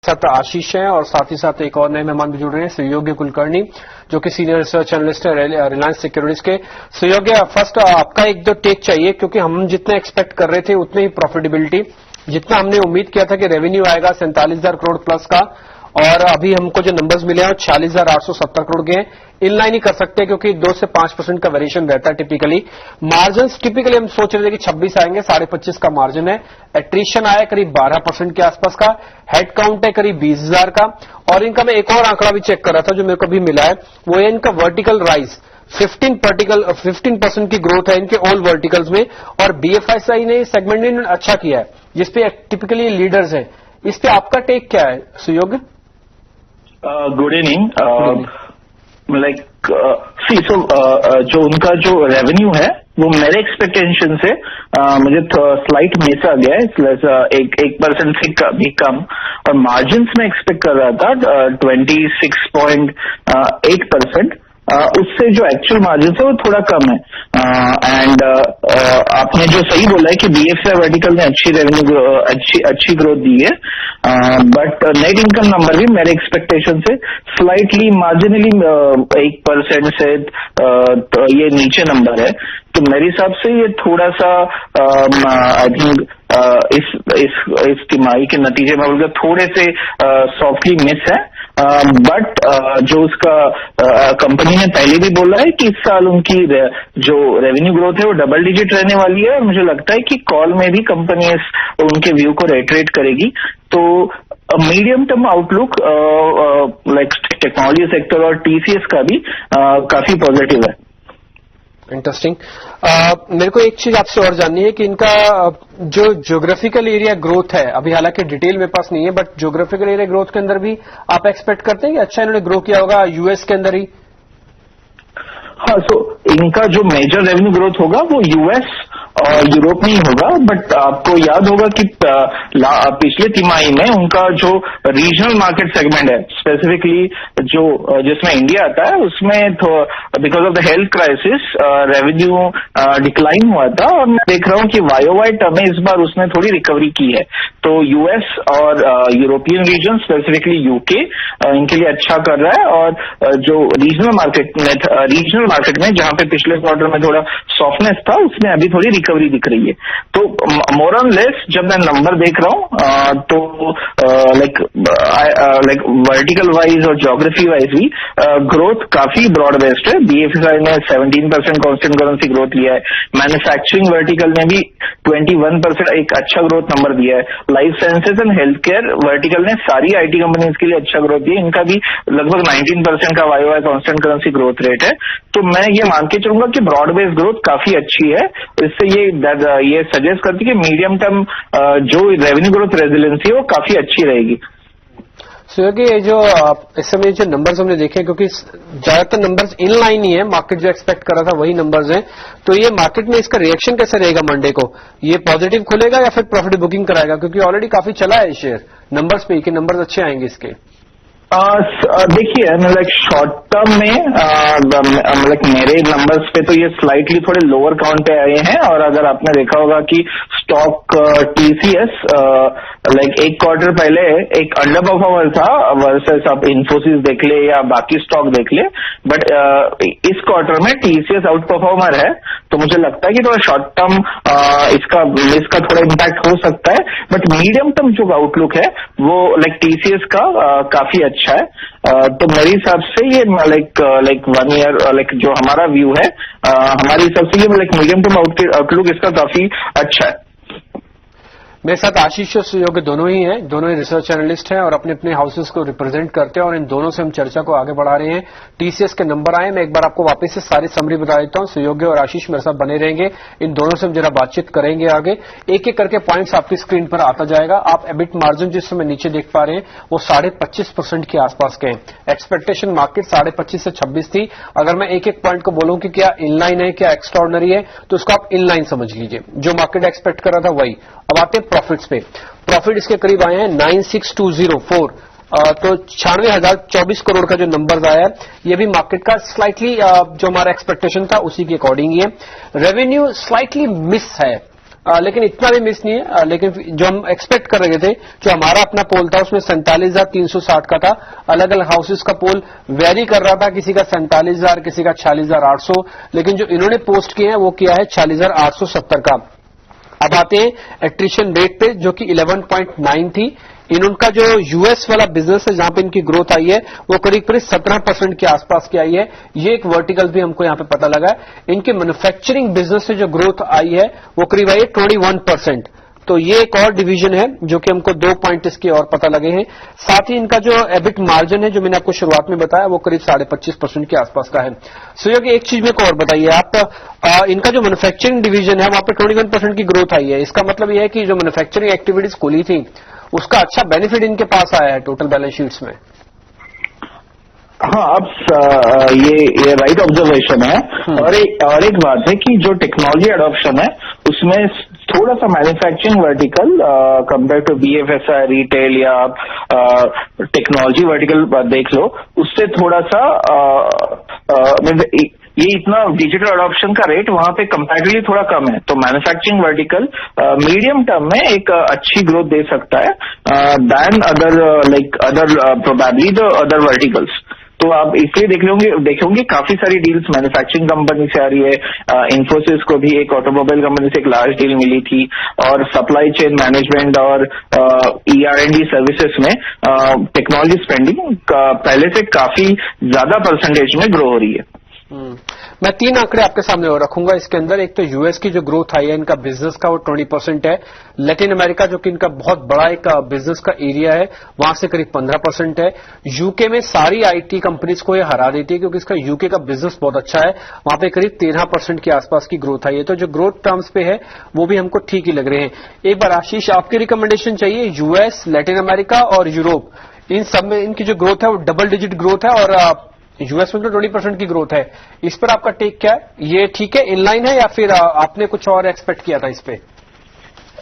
साथ आशीष हैं और साथ ही साथ एक और नए मेहमान भी जुड़ रहे हैं, सुयोग्य कुलकर्णी, जो कि सीनियर रिसर्च एनालिस्ट है रिलायंस सिक्योरिटीज के। सुयोग्य, फर्स्ट आपका एक दो टेक चाहिए, क्योंकि हम जितने एक्सपेक्ट कर रहे थे उतने ही प्रॉफिटेबिलिटी, जितना हमने उम्मीद किया था कि रेवेन्यू आएगा 47,000 करोड़ प्लस का, और अभी हमको जो नंबर्स मिले हैं वो 46,870 करोड़ के हैं। इनलाइन ही कर सकते हैं क्योंकि 2 से 5% का वेरिएशन रहता है टिपिकली। मार्जिन टिपिकली हम सोच रहे थे कि 26 आएंगे, 25.5 का मार्जिन है। एट्रीशन आया करीब 12% के आसपास का, हेड काउंट है करीब 20,000 का, और इनका मैं एक और आंकड़ा भी चेक कर रहा था जो मेरे को भी मिला है, वो है इनका वर्टिकल राइज 15% की ग्रोथ है इनके ऑल वर्टिकल्स में, और बीएफआईआई ने सेगमेंट में अच्छा किया है जिसपे टिपिकली लीडर्स हैं। इस पे आपका टेक क्या है सुयोग? Good evening. जो उनका जो रेवेन्यू है वो मेरे एक्सपेक्टेशन से मुझे स्लाइट मिस आ गया है, 1% से भी कम, और मार्जिन्स में एक्सपेक्ट कर रहा था 26.8%, उससे जो एक्चुअल मार्जिन है वो थोड़ा कम है। एंड आपने जो सही बोला है कि बीएफसीआई वर्टिकल ने अच्छी रेवेन्यू अच्छी ग्रोथ दी है, बट नेट इनकम नंबर भी मेरे एक्सपेक्टेशन से स्लाइटली मार्जिनली 1% से तो ये नीचे नंबर है। तो मेरे हिसाब से ये थोड़ा सा आई थिंक इस तिमाही के नतीजे में बोलकर थोड़े से सॉफ्टली मिस है, बट जो उसका कंपनी ने पहले भी बोला है कि इस साल उनकी जो रेवेन्यू ग्रोथ है वो डबल डिजिट रहने वाली है, और मुझे लगता है कि कॉल में भी कंपनी उनके व्यू को रेटरेट करेगी। तो medium term outlook like technology sector और टीसीएस का भी काफी पॉजिटिव है। इंटरेस्टिंग। मेरे को एक चीज आपसे और जाननी है कि इनका जो ज्योग्राफिकल एरिया ग्रोथ है, अभी हालांकि डिटेल मेरे पास नहीं है, बट ज्योग्राफिकल एरिया ग्रोथ के अंदर भी आप एक्सपेक्ट करते हैं कि अच्छा इन्होंने ग्रो किया होगा यूएस के अंदर ही? हाँ, सो इनका जो मेजर रेवेन्यू ग्रोथ होगा वो यूएस और यूरोप में ही होगा, बट आपको याद होगा कि पिछले तिमाही में उनका जो रीजनल मार्केट सेगमेंट है, स्पेसिफिकली जो जिसमें इंडिया आता है, उसमें because of the health crisis revenue decline हुआ था, और मैं देख रहा हूँ कि वाईओवाई टर्म में इस बार उसने थोड़ी रिकवरी की है। तो यूएस और यूरोपियन रीजन, स्पेसिफिकली यूके, इनके लिए अच्छा कर रहा है, और जो रीजनल मार्केट में जहां पे पिछले क्वार्टर में थोड़ा सॉफ्टनेस था, उसमें अभी थोड़ी रिकवरी दिख रही है। तो मोर ऑन लेस जब मैं नंबर देख रहा हूं तो लाइक वर्टिकल वाइज और ज्योग्राफी वाइज भी ग्रोथ काफी ब्रॉड बेस्ड है। बीएफसीआई ने 17% कांस्टेंट करेंसी ग्रोथ लिया है, मैन्युफैक्चरिंग वर्टिकल ने भी 21% एक अच्छा ग्रोथ नंबर दिया है, life sciences and health care vertical ने सारी आईटी कंपनीज के लिए अच्छा ग्रोथ दिया, इनका भी लगभग 19% का वाईओवाई कांस्टेंट करेंसी ग्रोथ रेट है। तो मैं ये मान के चलूंगा कि ब्रॉड बेस्ड ग्रोथ काफी अच्छी है। इससे ये सजेस्ट करती है कि मीडियम टर्म जो रेवेन्यू ग्रोथ रेजिलेंसी है वो काफी अच्छी रहेगी। सुयोगी, ये जो इस समय जो नंबर्स हमने देखे, क्योंकि ज्यादातर नंबर्स इन लाइन ही है, मार्केट जो एक्सपेक्ट कर रहा था वही नंबर्स हैं, तो ये मार्केट में इसका रिएक्शन कैसे रहेगा मंडे को? ये पॉजिटिव खुलेगा या फिर प्रॉफिट बुकिंग कराएगा? क्योंकि ऑलरेडी काफी चला है शेयर नंबर्स पे कि नंबर्स अच्छे आएंगे इसके। देखिए, लाइक शॉर्ट टर्म में लाइक मेरे नंबर्स पे तो ये स्लाइटली थोड़े लोअर काउंट पे आए हैं, और अगर आपने देखा होगा कि स्टॉक टीसीएस लाइक एक क्वार्टर पहले एक अंडर परफॉर्मर था वर्सेस आप इन्फोसिस देख ले या बाकी स्टॉक देख ले, बट इस क्वार्टर में टीसीएस आउट परफॉर्मर है। तो मुझे लगता है कि थोड़ा शॉर्ट टर्म इसका थोड़ा इम्पैक्ट हो सकता है, बट मीडियम टर्म जो आउटलुक है वो लाइक टीसीएस का काफी अच्छा है। तो मेरे हिसाब से ये लाइक 1 ईयर लाइक जो हमारा व्यू है, हमारे हिसाब से ये लाइक मीडियम टर्म आउटलुक इसका काफी अच्छा है। मेरे साथ आशीष और सुयोग दोनों ही हैं, दोनों ही रिसर्च एनालिस्ट हैं और अपने अपने हाउसेस को रिप्रेजेंट करते हैं, और इन दोनों से हम चर्चा को आगे बढ़ा रहे हैं। टीसीएस के नंबर आए, मैं एक बार आपको वापस से सारी समरी बता देता हूं। सुयोग और आशीष मेरे साथ बने रहेंगे, इन दोनों से हम जरा बातचीत करेंगे आगे। एक एक करके पॉइंट्स आपकी स्क्रीन पर आता जाएगा। आप एबिट मार्जिन जिस समय नीचे देख पा रहे हैं वो 25.5% के आसपास के हैं। एक्सपेक्टेशन मार्केट 25.5 से 26 थी। अगर मैं एक एक पॉइंट को बोलूं कि क्या इनलाइन है, क्या एक्स्ट्राऑर्डिनरी है, तो उसको आप इनलाइन समझ लीजिए, जो मार्केट एक्सपेक्ट कर रहा था वही। अब आते हैं प्रॉफिट्स पे। प्रॉफिट इसके करीब आए हैं 96,204, तो 96,024 करोड़ का जो नंबर आया है, ये भी मार्केट का स्लाइटली जो हमारा एक्सपेक्टेशन था उसी के अकॉर्डिंग ही है। रेवेन्यू स्लाइटली मिस है लेकिन इतना भी मिस नहीं है। लेकिन जो हम एक्सपेक्ट कर रहे थे, जो हमारा अपना पोल था उसमें 47,360 का था। अलग अलग हाउसेस का पोल वेरी कर रहा था, किसी का 47,000, किसी का 46,800, लेकिन जो इन्होंने पोस्ट किए हैं वो किया है 46,870 का। अब आते हैं एट्रिशन रेट पे, जो कि 11.9 थी। इनका जो यूएस वाला बिजनेस है, जहां पे इनकी ग्रोथ आई है, वो करीब करीब 17% के आसपास की आई है। ये एक वर्टिकल भी हमको यहां पे पता लगा है। इनके मैन्युफैक्चरिंग बिजनेस से जो ग्रोथ आई है वो करीब आई है 21%। तो ये एक और डिवीजन है जो कि हमको 2 पॉइंट इसके और पता लगे हैं। साथ ही इनका जो एबिट मार्जिन है, जो मैंने आपको शुरुआत में बताया, वो करीब 25.5% के आसपास का है। सुयोग, एक चीज मेरे को और बताइए आप, इनका जो मैन्युफैक्चरिंग डिवीजन है वहां पे 21% की ग्रोथ आई है। इसका मतलब यह है कि जो मैन्युफैक्चरिंग एक्टिविटीज खुली थी उसका अच्छा बेनिफिट इनके पास आया है टोटल बैलेंस शीट्स में। हाँ, अब ये राइट ऑब्जर्वेशन है। और एक बात है कि जो टेक्नोलॉजी एडॉप्शन है उसमें थोड़ा सा manufacturing vertical compare to BFSI retail या टेक्नोलॉजी वर्टिकल देख लो, उससे थोड़ा सा ये इतना डिजिटल अडॉप्शन का रेट वहां पे कंपैरेटिवली थोड़ा कम है। तो मैन्युफैक्चरिंग वर्टिकल मीडियम टर्म में एक अच्छी ग्रोथ दे सकता है than other probably the other verticals. तो आप इसलिए देखोगे काफी सारी डील्स मैन्युफैक्चरिंग कंपनी से आ रही है। इन्फोसिस को भी एक ऑटोमोबाइल कंपनी से एक लार्ज डील मिली थी, और सप्लाई चेन मैनेजमेंट और ER&D सर्विसेज में टेक्नोलॉजी स्पेंडिंग पहले से काफी ज्यादा परसेंटेज में ग्रो हो रही है। मैं 3 आंकड़े आपके सामने और रखूंगा इसके अंदर। एक तो यूएस की जो ग्रोथ आई है इनका बिजनेस का, वो 20% है। लैटिन अमेरिका, जो कि इनका बहुत बड़ा एक बिजनेस का एरिया है, वहां से करीब 15% है। यूके में सारी आईटी कंपनीज को ये हरा देती है, क्योंकि इसका यूके का बिजनेस बहुत अच्छा है। वहां पे करीब 13% के आसपास की ग्रोथ आई है। तो जो ग्रोथ टर्म्स पे है वो भी हमको ठीक ही लग रहे हैं। एक बार आशीष, आपकी रिकमेंडेशन चाहिए। यूएस, लैटिन अमेरिका और यूरोप, इन सब में इनकी जो ग्रोथ है वो डबल डिजिट ग्रोथ है, और यूएस में तो 20% की ग्रोथ है। इस पर आपका टेक क्या है? ये ठीक है, इनलाइन है, या फिर आपने कुछ और एक्सपेक्ट किया था इस पे?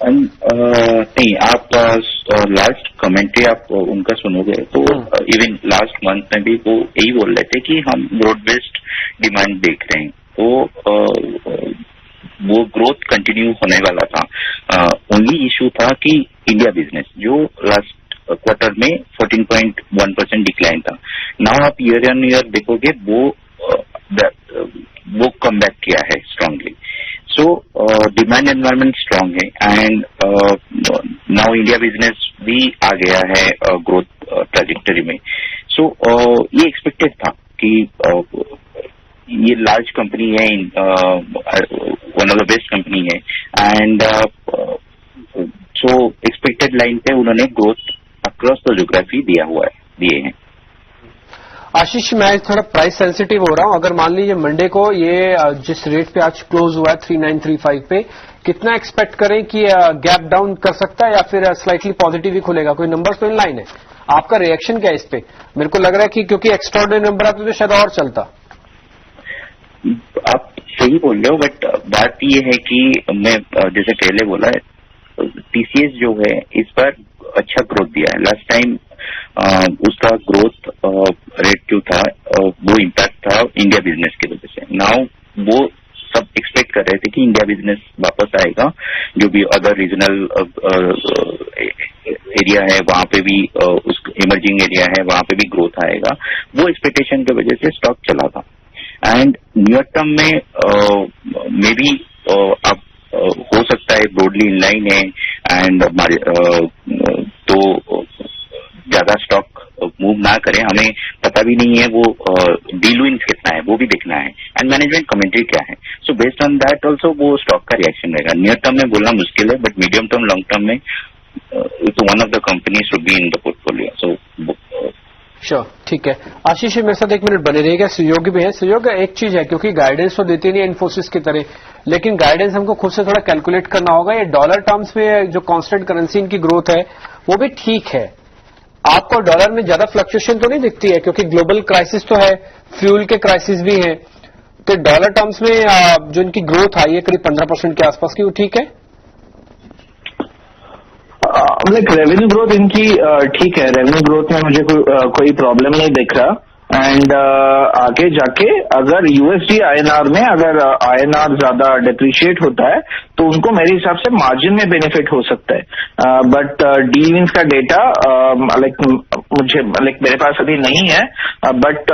नहीं, आप लास्ट कमेंट्री आप उनका सुनोगे तो इवन लास्ट मंथ में भी वो यही बोल रहे थे कि हम ब्रॉड बेस्ड डिमांड देख रहे हैं। तो वो ग्रोथ कंटिन्यू होने वाला था। ओनली इशू था कि इंडिया बिजनेस जो लास्ट क्वार्टर में 14.1% डिक्लाइन था। नाउ आप ईयर ऑन ईयर देखोगे वो कम बैक किया है strongly. So demand environment strong है, एंड नाउ इंडिया बिजनेस भी आ गया है ग्रोथ ट्रैजेक्टरी में। सो ये एक्सपेक्टेड था कि ये लार्ज कंपनी है, one of the best company है, एंड सो एक्सपेक्टेड लाइन पे उन्होंने ग्रोथ अक्रॉस द ज्योग्राफी दिए हैं। आशीष, मैं थोड़ा प्राइस सेंसिटिव हो रहा हूं। अगर मान लीजिए मंडे को ये जिस रेट पे आज क्लोज हुआ है 3935 पे, कितना एक्सपेक्ट करें कि गैप डाउन कर सकता है या फिर स्लाइटली पॉजिटिव ही खुलेगा? कोई नंबर्स तो इन लाइन है, आपका रिएक्शन क्या है इस पे? मेरे को लग रहा है कि क्योंकि एक्स्ट्राऑर्डिनरी नंबर आते तो शायद और चलता। आप सही बोल रहे हो, बट बात ये है कि मैं जैसे पहले बोला है, टीसीएस जो है इस बार अच्छा ग्रोथ दिया है। लास्ट टाइम उसका ग्रोथ रेट जो था वो इम्पैक्ट था इंडिया बिजनेस की वजह से। नाउ वो सब एक्सपेक्ट कर रहे थे कि इंडिया बिजनेस वापस आएगा, जो भी अदर रीजनल एरिया है वहां पे भी, उस इमर्जिंग एरिया है वहां पे भी ग्रोथ आएगा। वो एक्सपेक्टेशन की वजह से स्टॉक चला था। एंड नियर टर्म में मे बी अब हो सकता है ब्रॉडली इनलाइन है, एंड तो ज्यादा स्टॉक मूव ना करें। हमें पता भी नहीं है वो डील विंस कितना है, वो भी देखना है, एंड मैनेजमेंट कमेंट्री क्या है। So based on that also वो स्टॉक का रिएक्शन रहेगा। नियर टर्म में बोलना मुश्किल है, but medium term long term में one of the companies should be in the portfolio. So sure, ठीक है। आशीष, मेरे साथ 1 मिनट बने रहेगा। सहयोग भी है। सहयोग एक चीज है, क्योंकि गाइडेंस तो देती नहीं है इन्फोसिस की तरह, लेकिन गाइडेंस हमको खुद से थोड़ा कैलकुलेट करना होगा। ये डॉलर टर्म्स में जो कांस्टेंट करेंसी इनकी ग्रोथ है वो भी ठीक है। आपको डॉलर में ज्यादा फ्लक्चुएशन तो नहीं दिखती है, क्योंकि ग्लोबल क्राइसिस तो है, फ्यूल के क्राइसिस भी हैं। तो डॉलर टर्म्स में जो इनकी ग्रोथ आई है करीब 15% के आसपास की, वो ठीक है। रेवेन्यू ग्रोथ इनकी ठीक है। रेवेन्यू ग्रोथ में मुझे कोई प्रॉब्लम नहीं दिख रहा। एंड आगे जाके अगर यूएसडी आईएनआर में अगर आईएनआर ज्यादा डेप्रिशिएट होता है तो उनको मेरे हिसाब से मार्जिन में बेनिफिट हो सकता है। बट डील विंस का डेटा मेरे पास अभी नहीं है, बट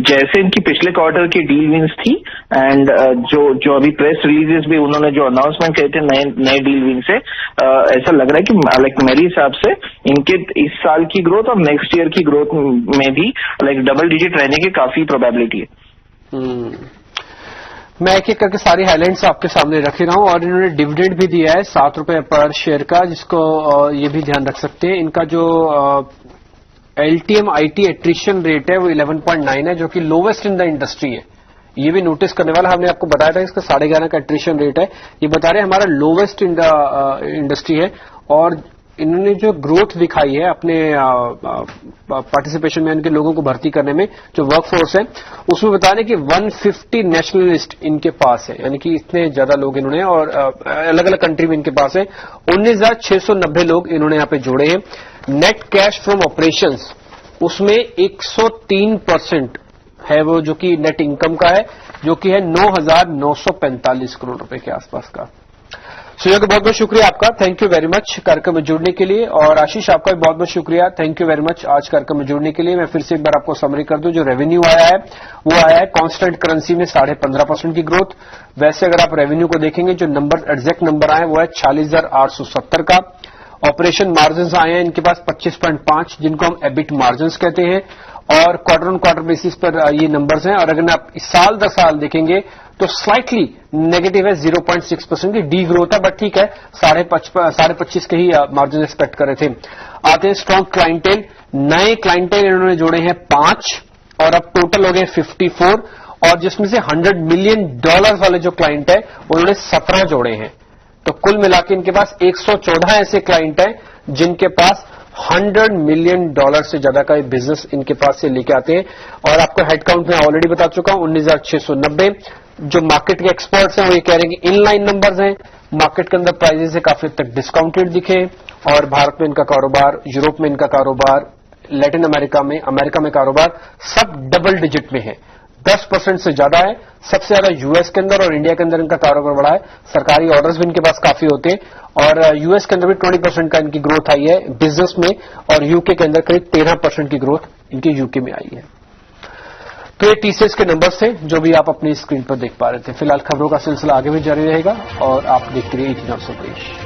जैसे इनकी पिछले क्वार्टर की डील विंस थी एंड जो अभी प्रेस रिलीजेस भी उन्होंने जो अनाउंसमेंट किए थे नए डील विन से, ऐसा लग रहा है कि मेरे हिसाब से इनके इस साल की ग्रोथ और नेक्स्ट ईयर की ग्रोथ में भी डबल डिजिट रहने की काफी प्रोबेबिलिटी है। मैं एक एक करके सारी हाइलाइट्स आपके सामने रख रहा हूं, और इन्होंने डिविडेंड भी दिया है 7 रुपए पर शेयर का, जिसको ये भी ध्यान रख सकते हैं। इनका जो एलटीएम आईटी एट्रिशन रेट है वो 11.9 है, जो कि लोवेस्ट इन द इंडस्ट्री है। ये भी नोटिस करने वाला, हमने आपको बताया था इसका 11.5 का एट्रिशन रेट है, ये बता रहे हैं हमारा लोवेस्ट इन द इंडस्ट्री है। और इन्होंने जो ग्रोथ दिखाई है अपने पार्टिसिपेशन में, इनके लोगों को भर्ती करने में, जो वर्कफोर्स है उसमें बता रहे कि 150 नेशनलिस्ट इनके पास है, यानी कि इतने ज्यादा लोग इन्होंने, और अलग अलग कंट्री में इनके पास है। 19,690 लोग इन्होंने यहां पे जोड़े हैं। नेट कैश फ्रॉम ऑपरेशंस उसमें 103% है वो, जो कि नेट इनकम का है, जो कि है 9,945 करोड़ रुपए के आसपास का। सुयोग, बहुत बहुत शुक्रिया आपका, थैंक यू वेरी मच कार्यक्रम में जुड़ने के लिए। और आशीष, आपका भी बहुत बहुत शुक्रिया, थैंक यू वेरी मच आज कार्यक्रम में जुड़ने के लिए। मैं फिर से एक बार आपको समरी कर दूं, जो रेवेन्यू आया है वो आया है कांस्टेंट करेंसी में 15.5% की ग्रोथ। वैसे अगर आप रेवेन्यू को देखेंगे, जो नंबर एग्जैक्ट नंबर आए वो है 46,870 का। ऑपरेशन मार्जिन आए हैं इनके पास 25.5, जिनको हम एबिट मार्जिन कहते हैं, और क्वार्टर ऑन क्वार्टर बेसिस पर ये नंबर्स हैं। और अगर आप साल दर साल देखेंगे तो स्लाइटली नेगेटिव है, 0.6% की डी ग्रोथ है, बट ठीक है, 25.5 के ही मार्जिन एक्सपेक्ट कर रहे थे। आते हैं स्ट्रॉन्ग क्लाइंटेल, नए क्लाइंटेल इन्होंने जोड़े हैं 5, और अब टोटल हो गए 54, और जिसमें से $100 मिलियन वाले जो क्लाइंट है उन्होंने 17 जोड़े हैं। तो कुल मिलाकर इनके पास 114 ऐसे क्लाइंट हैं जिनके पास $100 मिलियन से ज्यादा का बिजनेस इनके पास से लेके आते हैं। और आपको हेडकाउंट में ऑलरेडी बता चुका हूं, 19,690। जो मार्केट के एक्सपर्ट्स हैं वो ये कह रहे हैं कि इनलाइन नंबर्स हैं, मार्केट के अंदर प्राइजेस से काफी हद तक डिस्काउंटेड दिखे, और भारत में इनका कारोबार, यूरोप में इनका कारोबार, लैटिन अमेरिका में कारोबार सब डबल डिजिट में है, 10% से ज्यादा है। सबसे ज्यादा यूएस के अंदर और इंडिया के अंदर इनका कारोबार बढ़ा है। सरकारी ऑर्डर्स भी इनके पास काफी होते हैं, और यूएस के अंदर भी 20% का इनकी ग्रोथ आई है बिजनेस में, और यूके के अंदर करीब 13% की ग्रोथ इनकी यूके में आई है। तो ये टीसीएस के नंबर्स थे जो भी आप अपनी स्क्रीन पर देख पा रहे थे। फिलहाल खबरों का सिलसिला आगे भी जारी रहेगा, और आप देखते रहिए 18 देश।